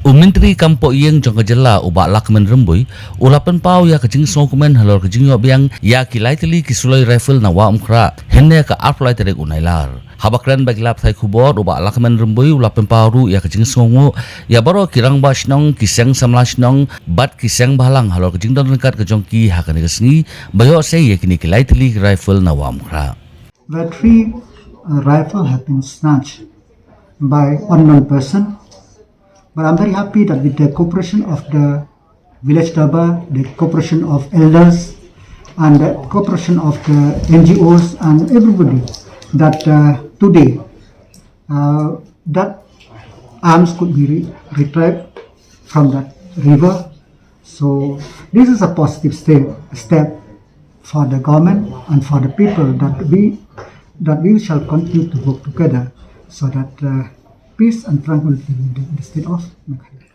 Menteri Kampo Iyeng jong kejela ubak lakmen rembui ulapan pau ya kejing sokumen halor kejing yob yang ya kilai teli kisulai rifle na wa umkra henne ka aplai terek unailar habakran bagi lap thai kubor ubak lakmen rembui ulapan pau ru ya kejing songo ya baro kirang bas nong kiseng samlas nong bat kiseng balang halor kejing don rekat kejong ki hakan kesni bayo se ya kini kilai teli rifle na wa umkra. The three rifle have been snatched by unknown person. But I'm very happy that with the cooperation of the village Daba, the cooperation of elders, and the cooperation of the NGOs and everybody, that today that arms could be retrieved from that river. So this is a positive step for the government and for the people that we shall continue to work together so that peace and tranquility in the state of Meghalaya.